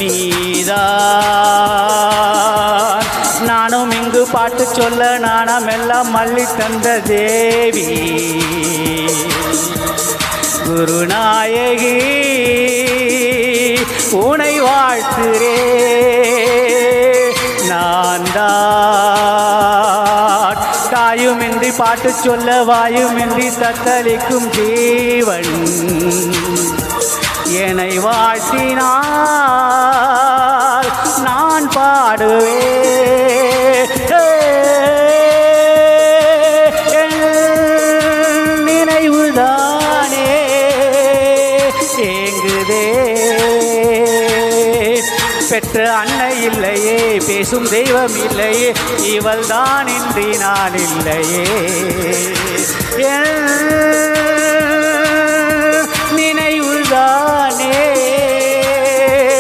நீதான். நானும் இங்கு பாட்டு சொல்ல நாணமெல்லாம் மல்லி தந்த தேவி குருநாயகி உனை வாழ்த்துரே. நான் தான் தாயுமின்றி பாட்டு சொல்ல வாயுமின்றி தத்தளிக்கும் ஜீவன் என்னை வாழ்த்தினால் நான் பாடுவேன். நினைவுதானே ஏங்குதே. பெற்ற அன்னை இல்லையே, பேசும் தெய்வம் இல்லையே, இவள் தான் இன்றி நான் இல்லையே. நினைவுதான்